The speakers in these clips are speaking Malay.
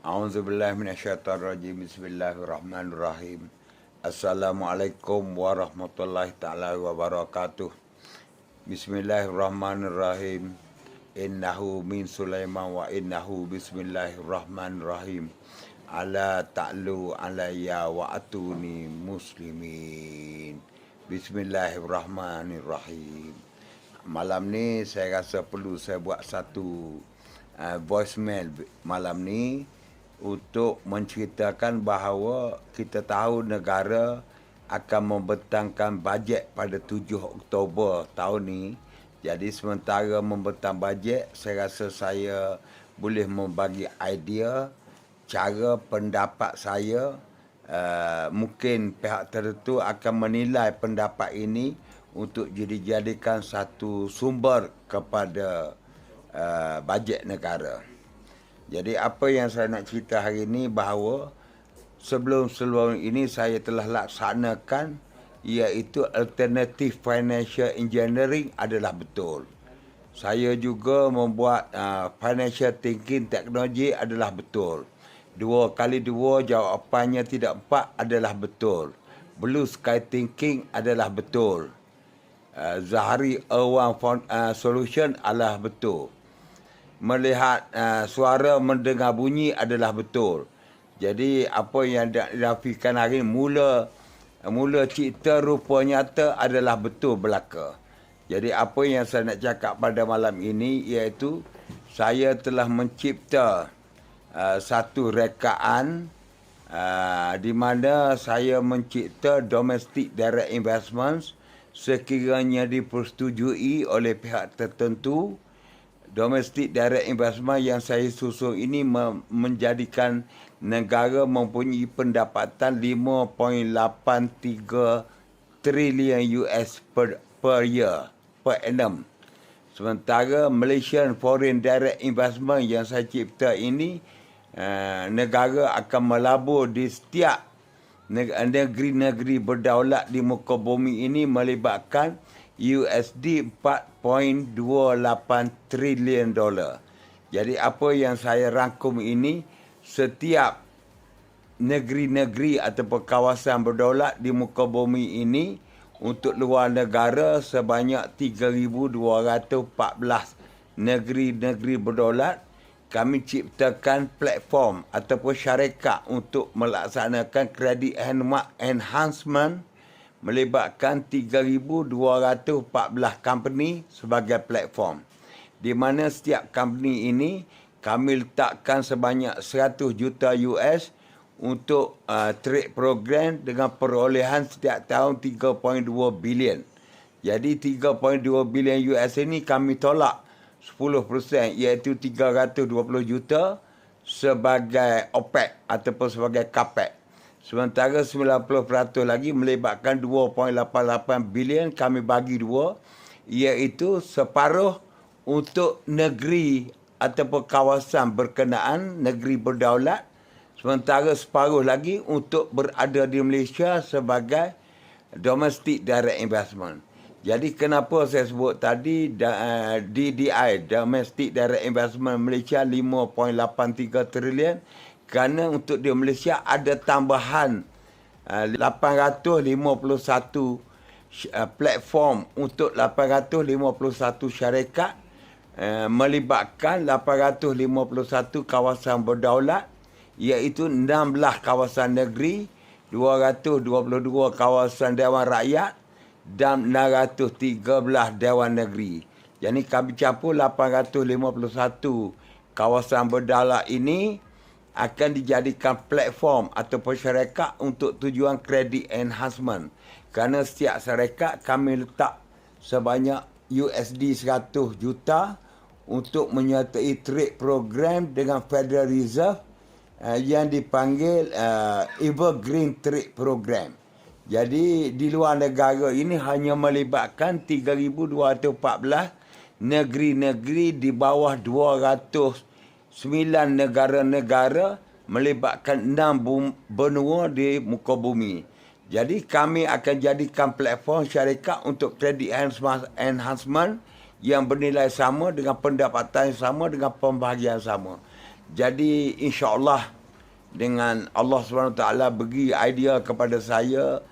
A'udzubillahi minasyaitonirrajim. Bismillahirrahmanirrahim. Assalamualaikum warahmatullahi taala wabarakatuh. Bismillahirrahmanirrahim. Innahu min Sulaiman wa innahu bismillahirrahmanirrahim. Ala ta'lu alayya wa atuni muslimin. Bismillahirrahmanirrahim. Malam ni saya rasa perlu saya buat satu voicemail malam ni untuk menceritakan bahawa kita tahu negara akan membentangkan bajet pada 7 Oktober tahun ni. Jadi sementara membentang bajet, saya rasa saya boleh membagi idea, cara pendapat saya. Mungkin pihak tertentu akan menilai pendapat ini untuk dijadikan satu sumber kepada bajet negara. Jadi apa yang saya nak cerita hari ini bahawa sebelum ini saya telah laksanakan, iaitu alternative financial engineering adalah betul. Saya juga membuat financial thinking teknologi adalah betul. 2 kali 2 jawapannya tidak 4 adalah betul. Blue sky thinking adalah betul. Zahari Awang solution adalah betul. Melihat suara mendengar bunyi adalah betul. Jadi apa yang dirafikan hari ini, mula cipta rupa nyata adalah betul belaka. Jadi apa yang saya nak cakap pada malam ini iaitu saya telah mencipta satu rekaan di mana saya mencipta domestic direct investments sekiranya dipersetujui oleh pihak tertentu. Domestic direct investment yang saya susun ini menjadikan negara mempunyai pendapatan 5.83 trilion US per year, per annum. Sementara Malaysian Foreign Direct Investment yang saya cipta ini, negara akan melabur di setiap negeri-negeri berdaulat di muka bumi ini melibatkan USD 4.28 trilion dolar. Jadi apa yang saya rangkum ini, setiap negeri-negeri ataupun kawasan berdaulat di muka bumi ini untuk luar negara sebanyak 3,214 negeri-negeri berdaulat, kami ciptakan platform ataupun syarikat untuk melaksanakan credit enhancement melibatkan 3,214 company sebagai platform. Di mana setiap company ini kami letakkan sebanyak 100 juta US untuk trade program dengan perolehan setiap tahun 3.2 bilion. Jadi 3.2 bilion US ini kami tolak 10% iaitu 320 juta sebagai OPEC ataupun sebagai CAPEX. Sementara 90% lagi melibatkan 2.88 bilion kami bagi 2, iaitu separuh untuk negeri ataupun kawasan berkenaan, negeri berdaulat. Sementara separuh lagi untuk berada di Malaysia sebagai domestic direct investment. Jadi kenapa saya sebut tadi DDI, Domestic Direct Investment Malaysia 5.83 trilion, kerana untuk di Malaysia ada tambahan 851 platform untuk 851 syarikat melibatkan 851 kawasan berdaulat, iaitu 16 kawasan negeri, 222 kawasan dewan rakyat dan 613 dewan negeri. Jadi kami campur 851 kawasan berdaulat ini akan dijadikan platform ataupun syarikat untuk tujuan credit enhancement. Kerana setiap syarikat kami letak sebanyak USD 100 juta untuk menyertai trade program dengan Federal Reserve yang dipanggil Evergreen Trade Program. Jadi di luar negara ini hanya melibatkan 3,214 negeri-negeri di bawah 209 negara-negara melibatkan 6 benua di muka bumi. Jadi kami akan jadikan platform syarikat untuk credit enhancement yang bernilai sama dengan pendapatan yang sama dengan pembahagian sama. Jadi insya-Allah dengan Allah SWT bagi idea kepada saya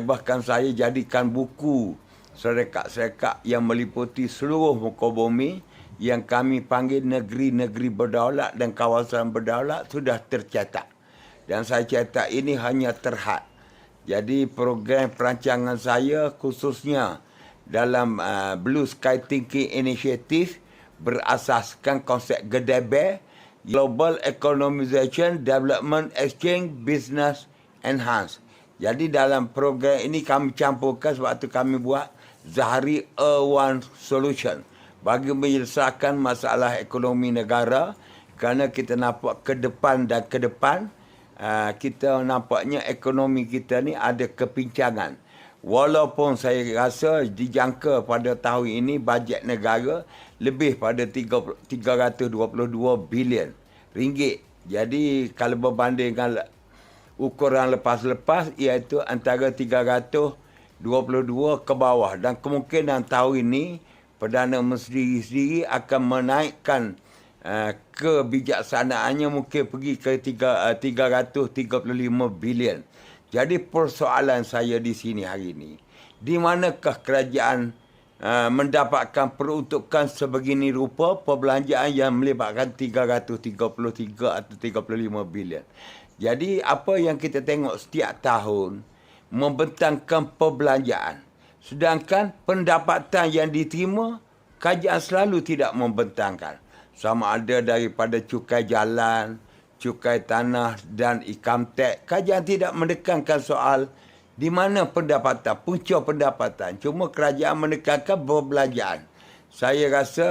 bahkan saya jadikan buku syarikat-syarikat yang meliputi seluruh muka bumi yang kami panggil negeri-negeri berdaulat dan kawasan berdaulat sudah tercetak. Dan saya cetak ini hanya terhad. Jadi program perancangan saya khususnya dalam Blue Sky Thinking Initiative berasaskan konsep GDB, Global Economization Development Exchange Business Enhance. Jadi dalam program ini kami campurkan sebab tu kami buat Zahari A1 Solution bagi menyelesaikan masalah ekonomi negara, kerana kita nampak ke depan dan ke depan kita nampaknya ekonomi kita ni ada kepincangan. Walaupun saya rasa dijangka pada tahun ini bajet negara lebih pada 322 bilion ringgit. Jadi kalau berbandingkan ukuran lepas-lepas iaitu antara 322 ke bawah, dan kemungkinan tahun ini Perdana Menteri sendiri akan menaikkan kebijaksanaannya mungkin pergi ke 335 bilion. Jadi persoalan saya di sini hari ini, di manakah kerajaan mendapatkan peruntukan sebegini rupa perbelanjaan yang melibatkan 333 atau 35 bilion. Jadi apa yang kita tengok setiap tahun membentangkan perbelanjaan, sedangkan pendapatan yang diterima kerajaan selalu tidak membentangkan. Sama ada daripada cukai jalan, cukai tanah dan income tax. Kerajaan tidak menekankan soal di mana pendapatan, punca pendapatan. Cuma kerajaan menekankan perbelanjaan. Saya rasa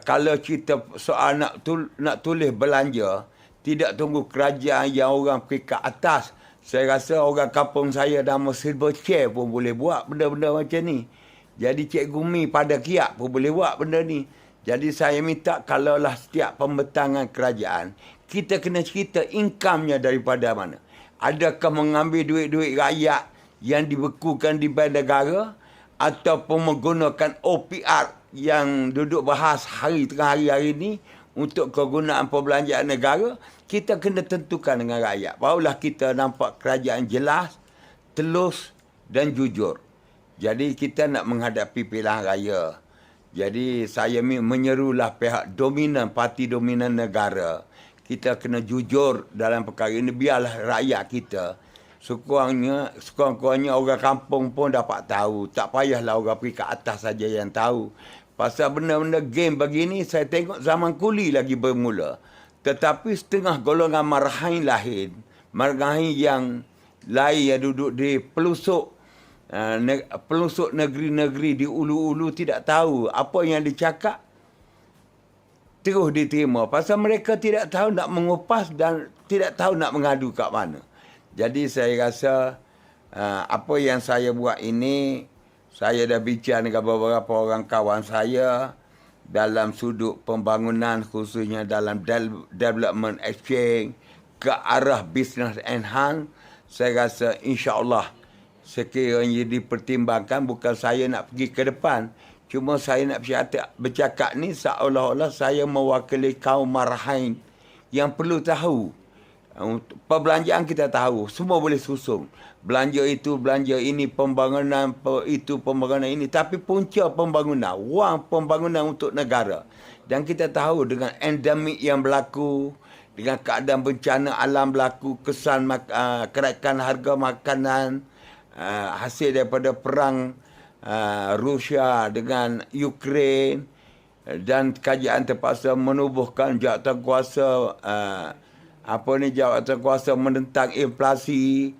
kalau cerita soal nak tulis belanja, tidak tunggu kerajaan yang orang pergi ke atas. Saya rasa orang kampung saya nama Silver Chair pun boleh buat benda-benda macam ni. Jadi Cikgu Mi pada kiat pun boleh buat benda ni. Jadi saya minta kalaulah setiap pembentangan kerajaan, kita kena cerita income-nya daripada mana. Adakah mengambil duit-duit rakyat yang dibekukan di bank negara ataupun menggunakan OPR yang duduk bahas tengah hari ini untuk kegunaan perbelanjaan negara. Kita kena tentukan dengan rakyat. Barulah kita nampak kerajaan jelas, telus dan jujur. Jadi kita nak menghadapi pilihan raya. Jadi saya menyerulah pihak dominan, parti dominan negara. Kita kena jujur dalam perkara ini. Biarlah rakyat kita, sekurang-kurangnya orang kampung pun dapat tahu. Tak payahlah orang pergi ke atas saja yang tahu. Pasal benda-benda game begini, saya tengok zaman kuli lagi bermula. Tetapi setengah golongan marahin lahir, marahin yang lain yang duduk di pelusuk negeri-negeri di ulu-ulu tidak tahu apa yang dicakap, terus diterima. Pasal mereka tidak tahu nak mengupas dan tidak tahu nak mengadu kat mana. Jadi saya rasa apa yang saya buat ini, saya dah bincang dengan beberapa orang kawan saya dalam sudut pembangunan, khususnya dalam development exchange ke arah business enhance. Saya rasa insya-Allah sekiranya dipertimbangkan, bukan saya nak pergi ke depan. Cuma saya nak bercakap ni seolah-olah saya mewakili kaum marahin yang perlu tahu. Perbelanjaan kita tahu, semua boleh susung. Belanja itu, belanja ini, pembangunan itu, pembangunan ini. Tapi punca pembangunan, wang pembangunan untuk negara. Dan kita tahu dengan endemik yang berlaku, dengan keadaan bencana alam berlaku, kesan kenaikan harga makanan, hasil daripada perang Rusia dengan Ukraine, dan kerajaan terpaksa menubuhkan jawatankuasa jawatankuasa menentang inflasi.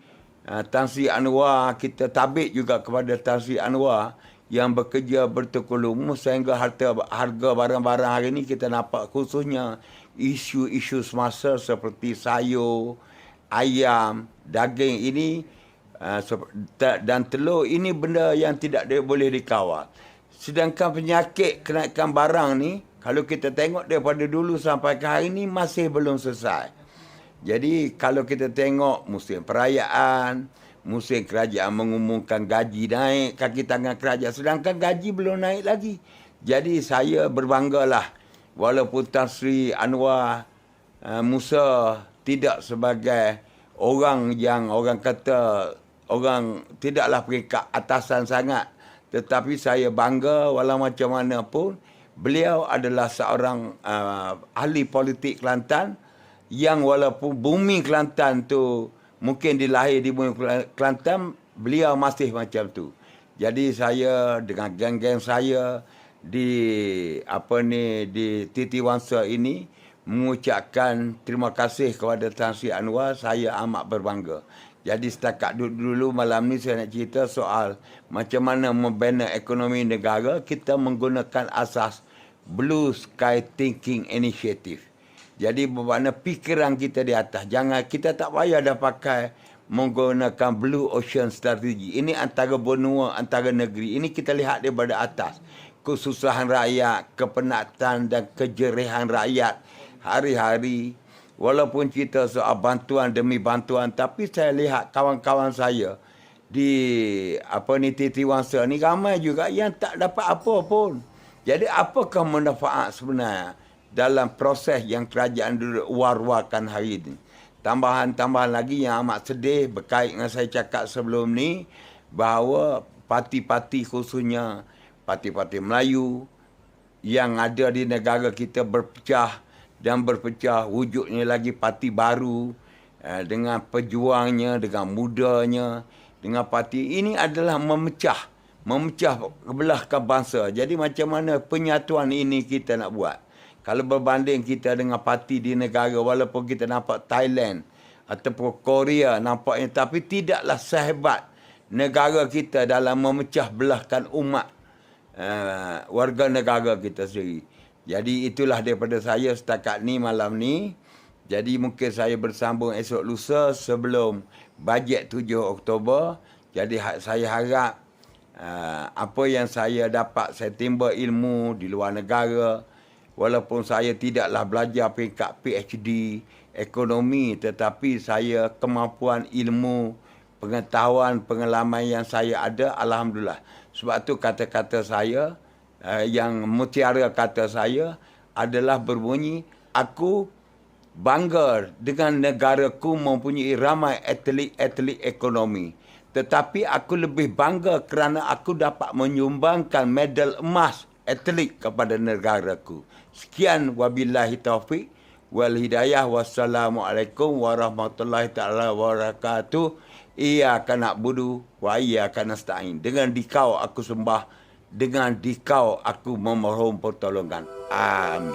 Tan Sri Anwar, kita tabik juga kepada Tan Sri Anwar yang bekerja bertekulumus sehingga harga barang-barang hari ini kita nampak, khususnya isu-isu semasa seperti sayur, ayam, daging ini dan telur ini benda yang tidak boleh dikawal. Sedangkan penyakit kenaikan barang ni, kalau kita tengok daripada dulu sampai ke hari ni masih belum selesai. Jadi kalau kita tengok musim perayaan, musim kerajaan mengumumkan gaji naik, kaki tangan kerajaan, sedangkan gaji belum naik lagi. Jadi saya berbanggalah walaupun Tan Sri Anwar Musa tidak sebagai orang yang orang kata orang tidaklah peringkat atasan sangat, tetapi saya bangga walau macam mana pun beliau adalah seorang ahli politik Kelantan yang walaupun bumi Kelantan tu mungkin dilahir di bumi Kelantan, beliau masih macam tu. Jadi saya dengan geng-geng saya di Titi Wangsa ini mengucapkan terima kasih kepada Tan Sri Anwar. Saya amat berbangga. Jadi setakat dulu malam ni saya nak cerita soal macam mana membina ekonomi negara. Kita menggunakan asas Blue Sky Thinking Initiative. Jadi bermakna fikiran kita di atas. Jangan, kita tak payah dah pakai menggunakan Blue Ocean Strategy. Ini antara benua, antara negeri. Ini kita lihat daripada atas. Kesusahan rakyat, kepenatan dan kejerihan rakyat hari-hari. Walaupun kita soal bantuan demi bantuan, tapi saya lihat kawan-kawan saya di Titi Wangsa ni ramai juga yang tak dapat apa pun. Jadi apakah manfaat sebenarnya dalam proses yang kerajaan war-warkan hari ini? Tambahan-tambahan lagi yang amat sedih berkait dengan saya cakap sebelum ni, bahawa parti-parti khususnya parti-parti Melayu yang ada di negara kita berpecah dan berpecah, wujudnya lagi parti baru dengan pejuangnya, dengan mudanya, dengan parti ini adalah memecah kebelahkan bangsa. Jadi macam mana penyatuan ini kita nak buat? Kalau berbanding kita dengan parti di negara, walaupun kita nampak Thailand ataupun Korea nampaknya, tapi tidaklah sehebat negara kita dalam memecah belahkan umat warga negara kita sendiri. Jadi itulah daripada saya setakat ni malam ni. Jadi mungkin saya bersambung esok lusa sebelum bajet 7 Oktober. Jadi saya harap apa yang saya dapat, saya timba ilmu di luar negara. Walaupun saya tidaklah belajar peringkat PhD ekonomi, tetapi saya kemampuan ilmu, pengetahuan, pengalaman yang saya ada, alhamdulillah. Sebab tu kata-kata saya, yang mutiara kata saya adalah berbunyi, aku bangga dengan negaraku mempunyai ramai atlet-atlet ekonomi. Tetapi aku lebih bangga kerana aku dapat menyumbangkan medal emas atlet kepada negaraku. Sekian, wabillahi taufik wal hidayah. Wassalamualaikum warahmatullahi taala wabarakatuh. Iyyaka na'budu wa iyyaka nasta'in. Dengan dikau aku sembah, dengan dikau aku memohon pertolongan. Amin.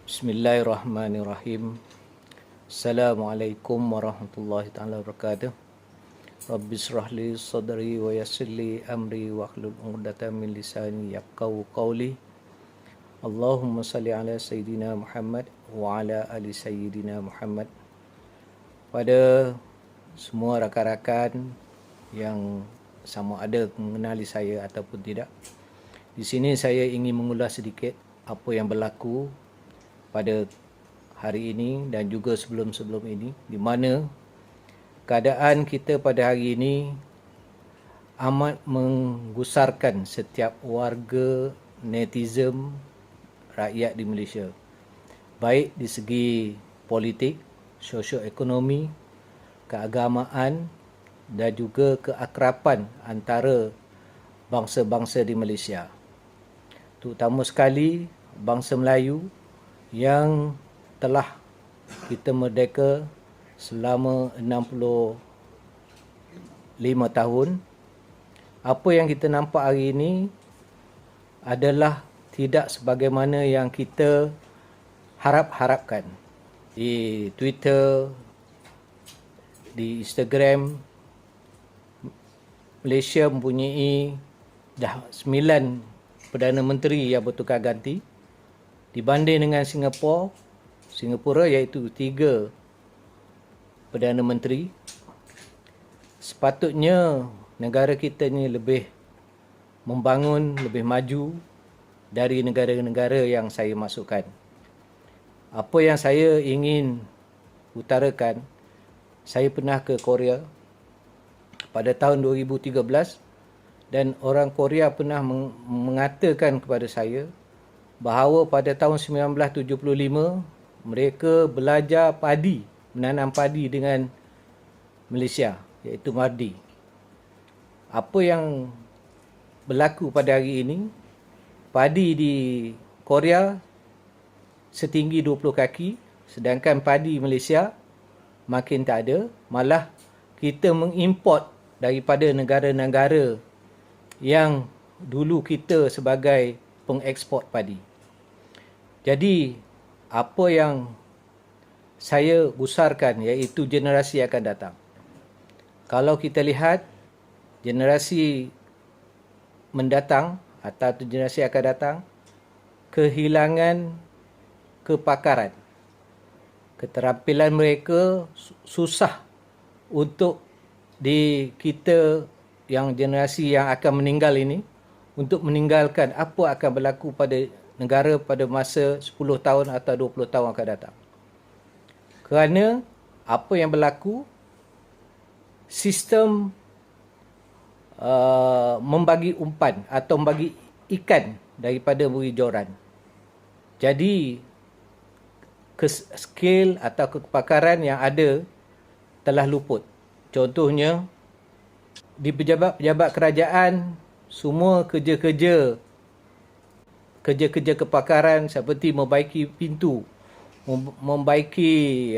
Bismillahirrahmanirrahim. Assalamualaikum warahmatullahi taala wabarakatuh. Rabbi shrah li sadri wa yassir li amri wa hlul 'uqdatam min lisani yafqahu qawli. Allahumma salli ala sayyidina Muhammad wa ala ali sayyidina Muhammad. Pada semua rakan-rakan yang sama ada mengenali saya ataupun tidak, di sini saya ingin mengulas sedikit apa yang berlaku pada hari ini dan juga sebelum-sebelum ini, di mana keadaan kita pada hari ini amat menggusarkan setiap warga, netizen, rakyat di Malaysia. Baik di segi politik, sosioekonomi, keagamaan dan juga keakraban antara bangsa-bangsa di Malaysia. Terutama sekali bangsa Melayu yang telah kita merdeka selama 65 tahun. Apa yang kita nampak hari ini adalah tidak sebagaimana yang kita harap-harapkan. Di Twitter, di Instagram, Malaysia mempunyai dah 9 Perdana Menteri yang bertukar ganti. Dibanding dengan Singapura iaitu 3 Perdana Menteri. Sepatutnya negara kita ni lebih membangun, lebih maju dari negara-negara yang saya masukkan. Apa yang saya ingin utarakan, saya pernah ke Korea, pada tahun 2013, dan orang Korea pernah mengatakan kepada saya bahawa pada tahun 1975 mereka belajar padi, menanam padi dengan Malaysia, iaitu Mardi. Apa yang berlaku pada hari ini, padi di Korea setinggi 20 kaki, sedangkan padi Malaysia makin tak ada. Malah kita mengimport daripada negara-negara yang dulu kita sebagai pengeksport padi. Jadi, apa yang saya gusarkan iaitu generasi akan datang. Kalau kita lihat generasi mendatang atau generasi akan datang, kehilangan kepakaran. Keterampilan mereka susah untuk kita yang generasi yang akan meninggal ini untuk meninggalkan apa akan berlaku pada negara pada masa 10 tahun atau 20 tahun akan datang. Kerana apa yang berlaku, sistem membagi umpan atau membagi ikan daripada bui joran. Jadi, skill atau kepakaran yang ada telah luput. Contohnya, di pejabat-pejabat kerajaan, semua kerja-kerja kepakaran seperti membaiki pintu, membaiki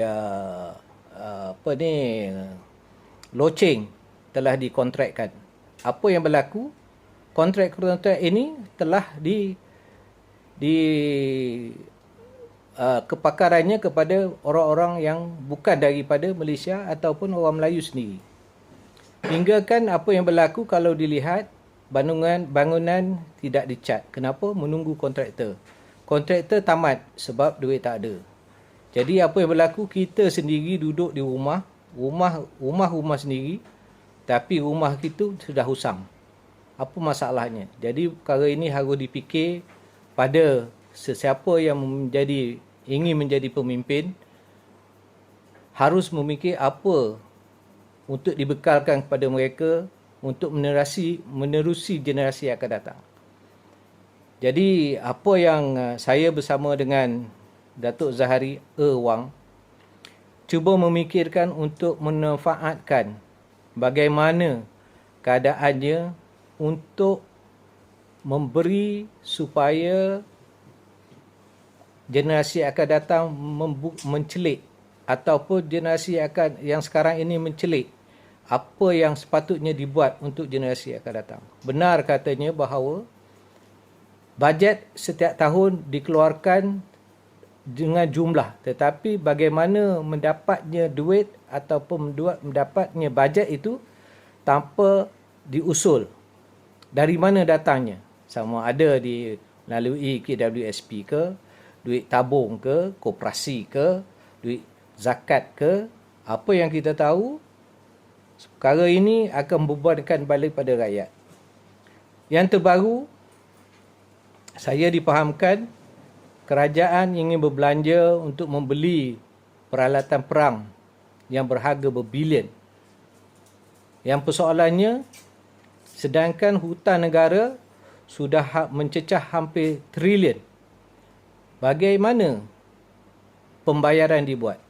loceng telah dikontrakkan. Apa yang berlaku? Kontrak-kontrak ini telah kepakarannya kepada orang-orang yang bukan daripada Malaysia ataupun orang Melayu sendiri. Hingga kan apa yang berlaku kalau dilihat bangunan tidak dicat. Kenapa? Menunggu kontraktor. Kontraktor tamat sebab duit tak ada. Jadi apa yang berlaku, kita sendiri duduk di rumah sendiri, tapi rumah itu sudah husam. Apa masalahnya? Jadi perkara ini harus dipikir pada sesiapa yang ingin menjadi pemimpin, harus memikir apa untuk dibekalkan kepada mereka untuk menerusi generasi yang akan datang. Jadi apa yang saya bersama dengan Datuk Zahari Wang cuba memikirkan untuk memanfaatkan bagaimana keadaannya untuk memberi supaya generasi akan datang mencelik, ataupun generasi yang sekarang ini mencelik apa yang sepatutnya dibuat untuk generasi akan datang. Benar katanya bahawa bajet setiap tahun dikeluarkan dengan jumlah, tetapi bagaimana mendapatnya duit ataupun mendapatnya bajet itu tanpa diusul. Dari mana datangnya? Sama ada melalui KWSP ke, duit tabung ke, koperasi ke, duit zakat ke. Apa yang kita tahu, perkara ini akan membebankan balik pada rakyat. Yang terbaru, saya dipahamkan kerajaan ingin berbelanja untuk membeli peralatan perang yang berharga berbilion. Yang persoalannya, sedangkan hutan negara sudah mencecah hampir trilion. Bagaimana pembayaran dibuat?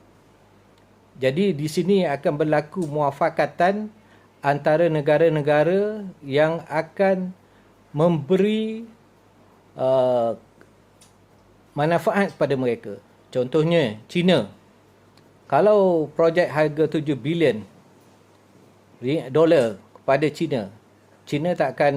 Jadi di sini akan berlaku muafakatan antara negara-negara yang akan memberi manfaat kepada mereka. Contohnya China. Kalau projek harga 7 bilion dolar kepada China, China tak akan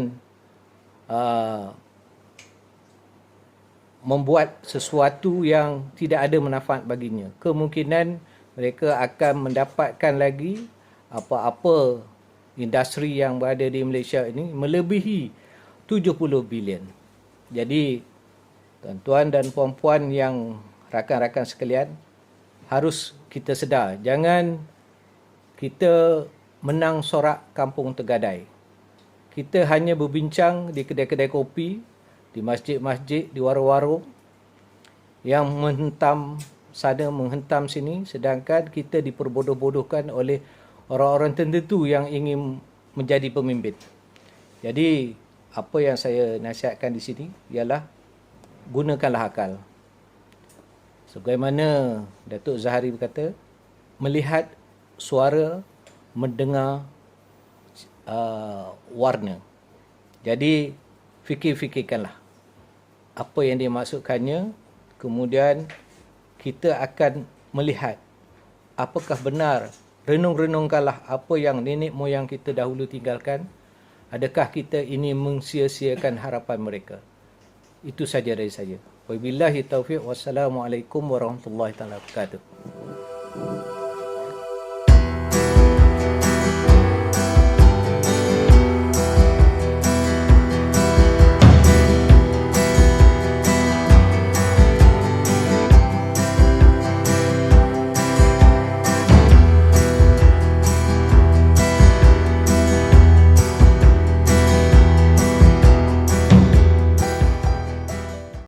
membuat sesuatu yang tidak ada manfaat baginya. Kemungkinan mereka akan mendapatkan lagi apa-apa industri yang berada di Malaysia ini melebihi 70 bilion. Jadi, tuan-tuan dan puan-puan yang rakan-rakan sekalian, harus kita sedar. Jangan kita menang sorak kampung tergadai. Kita hanya berbincang di kedai-kedai kopi, di masjid-masjid, di warung-warung yang menghentam sana, menghentam sini, sedangkan kita diperbodoh-bodohkan oleh orang-orang tertentu yang ingin menjadi pemimpin. Jadi apa yang saya nasihatkan di sini ialah gunakanlah akal. Sebagaimana Datuk Zahari berkata, melihat suara, mendengar warna. Jadi fikir-fikirkanlah apa yang dimaksudkannya, kemudian kita akan melihat apakah benar, renung-renungkanlah apa yang nenek moyang kita dahulu tinggalkan, adakah kita ini mensia-siakan harapan mereka. Itu saja dari saya. Wabillahi taufiq, wassalamualaikum warahmatullahi wabarakatuh.